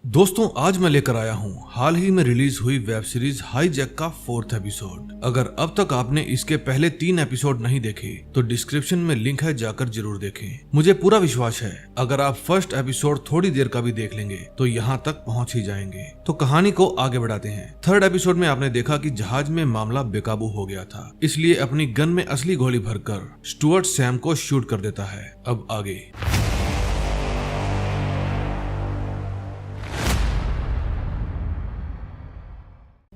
दोस्तों आज मैं लेकर आया हूँ हाल ही में रिलीज हुई वेब सीरीज हाईजैक का 4th एपिसोड। अगर अब तक आपने इसके पहले 3 एपिसोड नहीं देखे तो डिस्क्रिप्शन में लिंक है, जाकर जरूर देखें। मुझे पूरा विश्वास है अगर आप फर्स्ट एपिसोड थोड़ी देर का भी देख लेंगे तो यहाँ तक पहुँच ही जाएंगे। तो कहानी को आगे बढ़ाते हैं। 3rd एपिसोड में आपने देखा कि जहाज में मामला बेकाबू हो गया था, इसलिए अपनी गन में असली गोली भरकर स्टुअर्ट सैम को शूट कर देता है। अब आगे।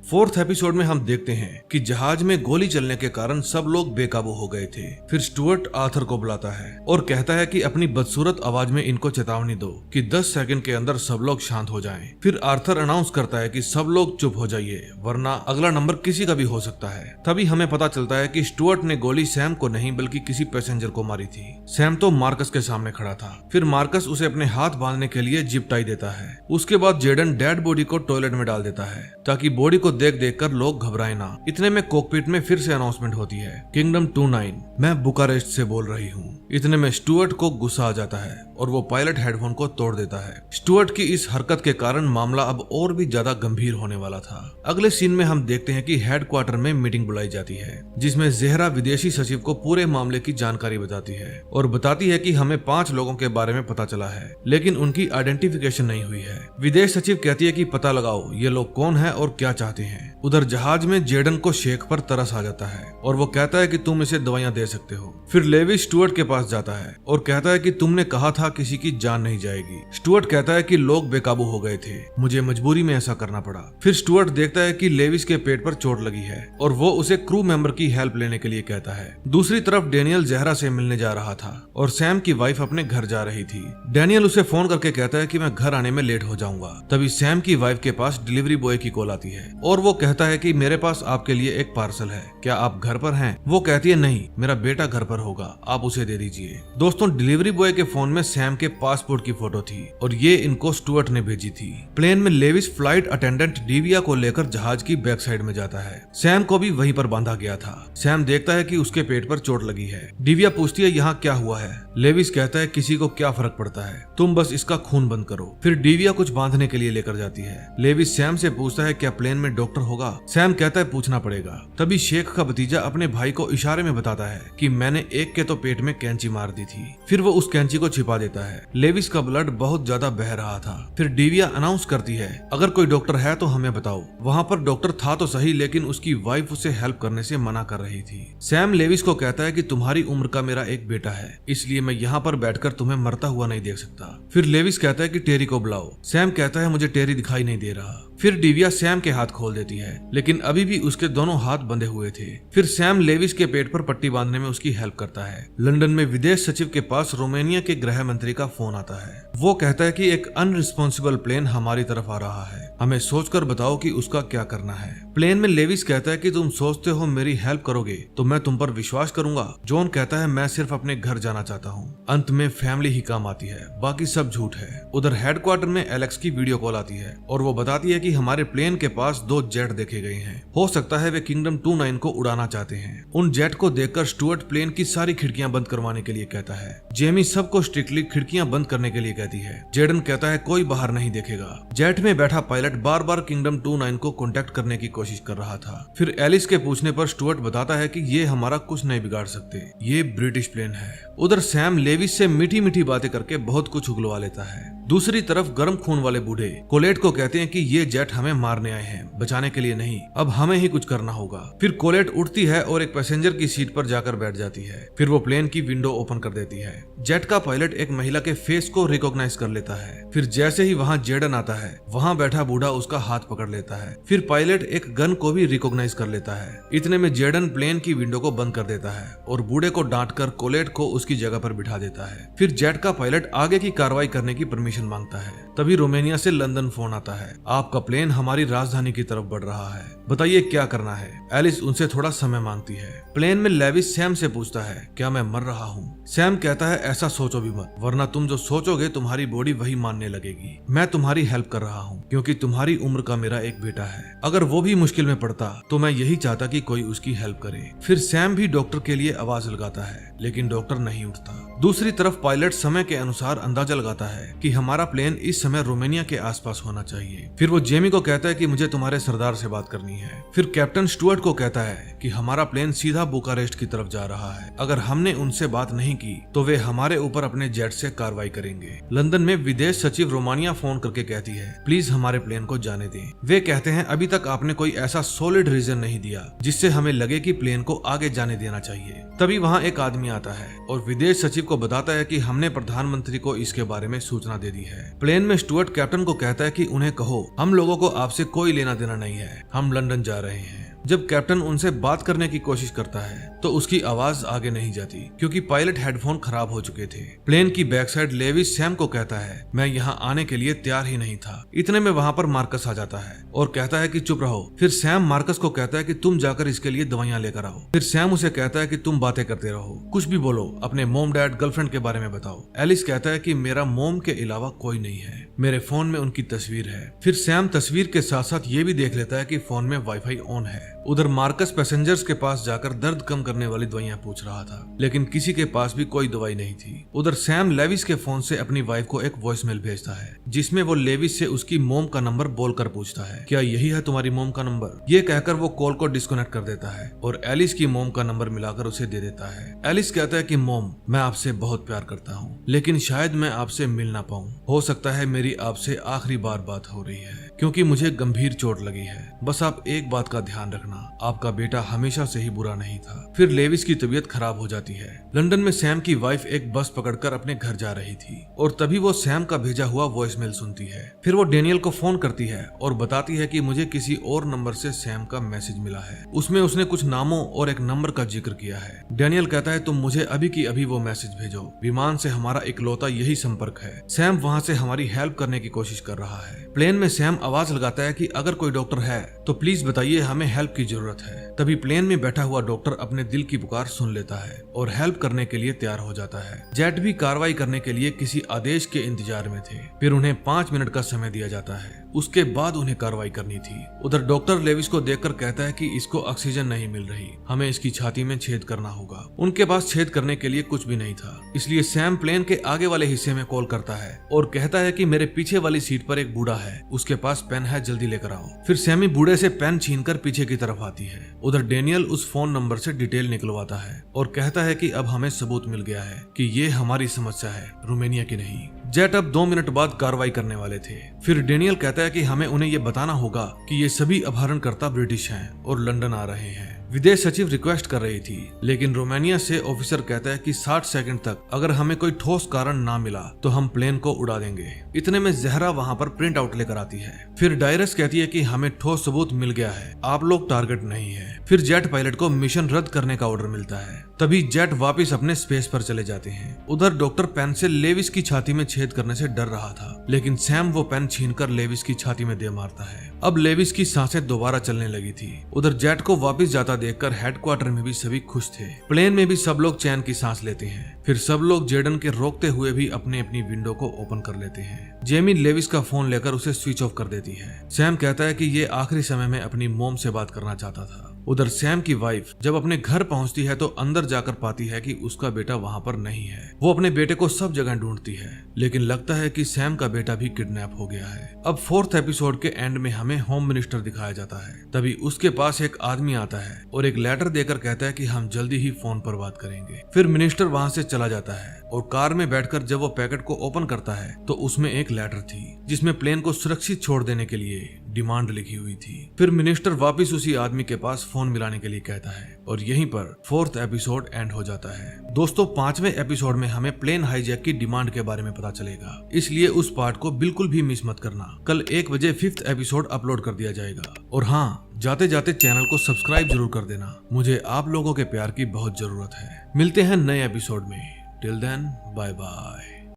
4th एपिसोड में हम देखते हैं कि जहाज में गोली चलने के कारण सब लोग बेकाबू हो गए थे। फिर स्टुअर्ट आर्थर को बुलाता है और कहता है कि अपनी बदसूरत आवाज में इनको चेतावनी दो कि 10 सेकंड के अंदर सब लोग शांत हो जाएं। फिर आर्थर अनाउंस करता है कि सब लोग चुप हो जाइए वरना अगला नंबर किसी का भी हो सकता है। तभी हमें पता चलता है कि स्टुअर्ट ने गोली सैम को नहीं बल्कि किसी पैसेंजर को मारी थी। सैम तो मार्कस के सामने खड़ा था। फिर मार्कस उसे अपने हाथ बांधने के लिए जिप टाई देता है। उसके बाद जेडन डेड बॉडी को टॉयलेट में डाल देता है ताकि बॉडी को देख कर लोग घबराए ना। इतने में कॉकपिट में फिर से अनाउंसमेंट होती है, किंगडम 29 मैं बुकारेस्ट से बोल रही हूँ। इतने में स्टुअर्ट को गुस्सा आ जाता है और वो पायलट हेडफोन को तोड़ देता है। स्टुअर्ट की इस हरकत के कारण मामला अब और भी ज्यादा गंभीर होने वाला था। अगले सीन में हम देखते हैं कि हेडक्वार्टर में मीटिंग बुलाई जाती है जिसमें ज़ेहरा विदेशी सचिव को पूरे मामले की जानकारी बताती है और बताती है कि हमें 5 लोगों के बारे में पता चला है लेकिन उनकी आइडेंटिफिकेशन नहीं हुई है। विदेश सचिव कहती है कि पता लगाओ ये लोग कौन है और क्या चाहते हैं। उधर जहाज में जेडन को शेख पर तरस आ जाता है और वो कहता है कि तुम इसे दवाइयां दे सकते हो। फिर लेवी स्टुअर्ट के पास जाता है और कहता है कि तुमने कहा था किसी की जान नहीं जाएगी। स्टुअर्ट कहता है कि लोग बेकाबू हो गए थे, मुझे मजबूरी में ऐसा करना पड़ा। फिर स्टुअर्ट देखता है कि लेविस के पेट पर चोट लगी है और वो उसे क्रू मेंबर की हेल्प लेने के लिए कहता है। दूसरी तरफ डेनियल ज़ेहरा से मिलने जा रहा था और सैम की वाइफ अपने घर जा रही थी। डेनियल उसे फोन करके कहता है कि मैं घर आने में लेट हो जाऊंगा। तभी सैम की वाइफ के पास डिलीवरी बॉय की कॉल आती है और वो कहता है कि मेरे पास आपके लिए एक पार्सल है, क्या आप घर पर हैं? वो कहती है नहीं, मेरा बेटा घर पर होगा, आप उसे दे दीजिए। दोस्तों डिलीवरी बॉय के फोन में सैम के पासपोर्ट की फोटो थी और ये इनको स्टुअर्ट ने भेजी थी। प्लेन में लेविस फ्लाइट अटेंडेंट डिविया को लेकर जहाज की बैक साइड में जाता है। सैम को भी वहीं पर बांधा गया था। सैम देखता है कि उसके पेट पर चोट लगी है। डिविया पूछती है यहाँ क्या हुआ है? लेविस कहता है किसी को क्या फर्क पड़ता है, तुम बस इसका खून बंद करो। फिर डिविया कुछ बांधने के लिए लेकर जाती है। लेविस सैम से पूछता है क्या प्लेन में डॉक्टर होगा? सैम कहता है पूछना पड़ेगा। तभी शेख का भतीजा अपने भाई को इशारे में बताता है कि मैंने एक के तो पेट में कैंची मार दी थी। फिर वो उस कैंची को छिपा देता है। लेविस का ब्लड बहुत ज्यादा बह रहा था। फिर डिविया अनाउंस करती है अगर कोई डॉक्टर है तो हमें बताओ। वहाँ पर डॉक्टर था तो सही लेकिन उसकी वाइफ उसे हेल्प करने से मना कर रही थी। सैम लेविस को कहता है कि तुम्हारी उम्र का मेरा एक बेटा है, इसलिए मैं यहाँ पर बैठकर तुम्हें मरता हुआ नहीं देख सकता। फिर लेविस कहता है कि टेरी को बुलाओ। सैम कहता है मुझे टेरी दिखाई नहीं दे रहा। फिर डिविया सैम के हाथ खोल देती है लेकिन अभी भी उसके दोनों हाथ बंधे हुए थे। फिर सैम लेविस के पेट पर पट्टी बांधने में उसकी हेल्प करता है। लंदन में विदेश सचिव के पास रोमानिया के गृह मंत्री का फोन आता है। वो कहता है कि एक अनरिस्पॉन्सिबल प्लेन हमारी तरफ आ रहा है, हमें सोचकर बताओ कि उसका क्या करना है। प्लेन में लेविस कहता है कि तुम सोचते हो मेरी हेल्प करोगे तो मैं तुम पर विश्वास करूंगा। जॉन कहता है मैं सिर्फ अपने घर जाना चाहता हूँ। अंत में फैमिली ही काम आती है, बाकी सब झूठ है। उधर हेडक्वार्टर में एलेक्स की वीडियो कॉल आती है और वो बताती है कि हमारे प्लेन के पास 2 जेट देखे गए हैं, हो सकता है वे किंगडम 29 को उड़ाना चाहते हैं। उन जेट को देखकर स्टुअर्ट प्लेन की सारी खिड़कियां बंद करवाने के लिए कहता है। जेमी सबको स्ट्रिक्टली खिड़कियां बंद करने के लिए कहती है। जेडन कहता है कोई बाहर नहीं देखेगा। जेट में बैठा पायलट बार बार किंगडम 29 को कांटेक्ट करने की कोशिश कर रहा था। फिर एलिस के पूछने पर स्टुअर्ट बताता है कि ये हमारा कुछ नहीं बिगाड़ सकते, ये ब्रिटिश प्लेन है। उधर सैम लेविस से मीठी मीठी बातें करके बहुत कुछ उगलवा लेता है। दूसरी तरफ गर्म खून वाले बूढ़े कोलेट को कहते हैं कि ये जेट हमें मारने आए हैं, बचाने के लिए नहीं, अब हमें ही कुछ करना होगा। फिर कोलेट उठती है और एक पैसेंजर की सीट पर जाकर बैठ जाती है। फिर वो प्लेन की विंडो ओपन कर देती है। जेट का पायलट एक महिला के फेस को रिकॉग्नाइज कर लेता है। फिर जैसे ही वहाँ जेडन आता है वहाँ बैठा बूढ़ा उसका हाथ पकड़ लेता है। फिर पायलट एक गन को भी रिकॉग्नाइज कर लेता है। इतने में जेडन प्लेन की विंडो को बंद कर देता है और बूढ़े को डांटकर कोलेट को उसकी जगह पर बिठा देता है। फिर जेट का पायलट आगे की कार्रवाई करने की परमिशन मांगता है। तभी रोमानिया से लंदन फोन आता है, आपका प्लेन हमारी राजधानी की तरफ बढ़ रहा है। बताइए क्या करना है। एलिस उनसे थोड़ा समय मांगती है। प्लेन में लेविस सैम से पूछता है, क्या मैं मर रहा हूँ? सैम कहता है, ऐसा सोचो भी मत, वरना तुम जो सोचोगे तुम्हारी बॉडी वही मानने लगेगी। मैं तुम्हारी हेल्प कर रहा हूँ क्योंकि तुम्हारी उम्र का मेरा एक बेटा है। अगर वो भी मुश्किल में पड़ता तो मैं यही चाहता कि कोई उसकी हेल्प करे। फिर सैम भी डॉक्टर के लिए आवाज लगाता है, लेकिन डॉक्टर नहीं उठता। दूसरी तरफ पायलट समय के अनुसार अंदाजा लगाता है कि हमारा प्लेन इस समय रोमानिया के आसपास होना चाहिए। फिर वो जेमी को कहता है कि मुझे तुम्हारे सरदार से बात करनी है। फिर कैप्टन स्टुअर्ट को कहता है कि हमारा प्लेन सीधा बुकारेस्ट की तरफ जा रहा है। अगर हमने उनसे बात नहीं की तो वे हमारे ऊपर अपने जेट से कार्रवाई करेंगे। लंदन में विदेश सचिव रोमानिया फोन करके कहती है, प्लीज हमारे प्लेन को जाने दें। वे कहते हैं, अभी तक आपने कोई ऐसा सॉलिड रीजन नहीं दिया जिससे हमें लगे कि प्लेन को आगे जाने देना चाहिए। तभी वहाँ एक आदमी आता है और विदेश सचिव को बताता है कि हमने प्रधानमंत्री को इसके बारे में सूचना दे दी है। प्लेन में स्टुअर्ट कैप्टन को कहता है कि उन्हें कहो हम लोगों को आपसे कोई लेना देना नहीं है, हम लंदन जा रहे हैं। जब कैप्टन उनसे बात करने की कोशिश करता है तो उसकी आवाज आगे नहीं जाती क्योंकि पायलट हेडफोन खराब हो चुके थे। प्लेन की बैक साइड लेविस सैम को कहता है, मैं यहाँ आने के लिए तैयार ही नहीं था। इतने में वहाँ पर मार्कस आ जाता है और कहता है कि चुप रहो। फिर सैम मार्कस को कहता है कि तुम जाकर इसके लिए दवाइयाँ लेकर आओ। फिर सैम उसे कहता है कि तुम बातें करते रहो, कुछ भी बोलो, अपने मोम डैड गर्लफ्रेंड के बारे में बताओ। एलिस कहता है कि मेरा मोम के अलावा कोई नहीं है, मेरे फोन में उनकी तस्वीर है। फिर सैम तस्वीर के साथ साथ ये भी देख लेता है कि फोन में वाईफाई ऑन है। उधर मार्कस पैसेंजर्स के पास जाकर दर्द कम करने वाली दवाइयां पूछ रहा था, लेकिन किसी के पास भी कोई दवाई नहीं थी। उधर सैम लेविस के फोन से अपनी वाइफ को एक वॉइसमेल भेजता है जिसमें वो लेविस से उसकी मोम का नंबर बोलकर पूछता है, क्या यही है तुम्हारी मोम का नंबर? ये कहकर वो कॉल को डिस्कनेक्ट कर देता है और एलिस की मोम का नंबर मिलाकर उसे दे देता है। एलिस कहता है कि मोम, मैं आपसे बहुत प्यार करता हूँ, लेकिन शायद मैं आपसे मिल ना पाऊँ। हो सकता है मेरी आपसे आखिरी बार बात हो रही है क्योंकि मुझे गंभीर चोट लगी है। बस आप एक बात का ध्यान रखना, आपका बेटा हमेशा से ही बुरा नहीं था। फिर लेविस की तबीयत खराब हो जाती है। लंदन में सैम की वाइफ एक बस पकड़कर अपने घर जा रही थी और तभी वो सैम का भेजा हुआ वॉइसमेल सुनती है। फिर वो डेनियल को फोन करती है और बताती है कि मुझे किसी और नंबर से सैम का मैसेज मिला है, उसमें उसने कुछ नामों और एक नंबर का जिक्र किया है। डेनियल कहता है, तुम मुझे अभी की अभी वो मैसेज भेजो, विमान से हमारा इकलौता यही संपर्क है। सैम वहाँ से हमारी हेल्प करने की कोशिश कर रहा है। प्लेन में सैम आवाज लगाता है कि अगर कोई डॉक्टर है तो प्लीज बताइए, हमें हेल्प की जरूरत है। तभी प्लेन में बैठा हुआ डॉक्टर अपने दिल की पुकार सुन लेता है और हेल्प करने के लिए तैयार हो जाता है। जेट भी कार्रवाई करने के लिए किसी आदेश के इंतजार में थे। फिर उन्हें 5 मिनट का समय दिया जाता है, उसके बाद उन्हें कार्रवाई करनी थी। उधर डॉक्टर लेविस को देखकर कहता है कि इसको ऑक्सीजन नहीं मिल रही, हमें इसकी छाती में छेद करना होगा। उनके पास छेद करने के लिए कुछ भी नहीं था, इसलिए सैम प्लेन के आगे वाले हिस्से में कॉल करता है और कहता है कि मेरे पीछे वाली सीट पर एक बूढ़ा है, उसके पास पेन है, जल्दी लेकर आओ। फिर सैमी बूढ़े से पेन छीनकर पीछे की तरफ आती है। उधर डेनियल उस फोन नंबर से डिटेल निकलवाता है और कहता है कि अब हमें सबूत मिल गया है कि ये हमारी समस्या है, रोमानिया की नहीं। जेट अब 2 मिनट बाद कार्रवाई करने वाले थे। फिर डेनियल कहता है कि हमें उन्हें ये बताना होगा कि ये सभी अपहरणकर्ता ब्रिटिश हैं और लंदन आ रहे हैं। विदेश सचिव रिक्वेस्ट कर रही थी, लेकिन रोमानिया से ऑफिसर कहता है कि 60 सेकंड तक अगर हमें कोई ठोस कारण ना मिला तो हम प्लेन को उड़ा देंगे। इतने में जहरा वहाँ पर प्रिंट आउट लेकर आती है। फिर डायरस कहती है कि हमें ठोस सबूत मिल गया है, आप लोग टारगेट नहीं है। फिर जेट पायलट को मिशन रद्द करने का ऑर्डर मिलता है। तभी जेट वापस अपने स्पेस पर चले जाते हैं। उधर डॉक्टर पेन से लेविस की छाती में छेद करने से डर रहा था, लेकिन सैम वो पेन छीनकर लेविस की छाती में दे मारता है। अब लेविस की सांसें दोबारा चलने लगी थी। उधर जेट को वापस जाता देखकर हेडक्वार्टर में भी सभी खुश थे। प्लेन में भी सब लोग चैन की सांस लेते हैं। फिर सब लोग जेडन के रोकते हुए भी अपनी अपनी विंडो को ओपन कर लेते हैं। जेमी लेविस का फोन लेकर उसे स्विच ऑफ कर देती है। सैम कहता है कि ये आखिरी समय में अपनी मोम से बात करना चाहता था। उधर सैम की वाइफ जब अपने घर पहुंचती है तो अंदर जाकर पाती है कि उसका बेटा वहां पर नहीं है। वो अपने बेटे को सब जगह ढूंढती है, लेकिन लगता है कि सैम का बेटा भी किडनैप हो गया है। अब 4th एपिसोड के एंड में हमें होम मिनिस्टर दिखाया जाता है। तभी उसके पास एक आदमी आता है और एक लेटर देकर कहता है कि हम जल्दी ही फोन पर बात करेंगे। फिर मिनिस्टर वहां से चला जाता है और कार में बैठकर जब वो पैकेट को ओपन करता है तो उसमें एक लेटर थी जिसमें प्लेन को सुरक्षित छोड़ देने के लिए डिमांड लिखी हुई थी। फिर मिनिस्टर वापस उसी आदमी के पास फोन मिलाने के लिए कहता है और यहीं पर 4th एपिसोड एंड हो जाता है। दोस्तों 5वें एपिसोड में हमें प्लेन हाईजैक की डिमांड के बारे में पता चलेगा, इसलिए उस पार्ट को बिल्कुल भी मिस मत करना। कल 1 बजे 5th एपिसोड अपलोड कर दिया जाएगा। और हाँ, जाते जाते चैनल को सब्सक्राइब जरूर कर देना, मुझे आप लोगों के प्यार की बहुत जरूरत है। मिलते हैं नए एपिसोड में। Till then bye bye.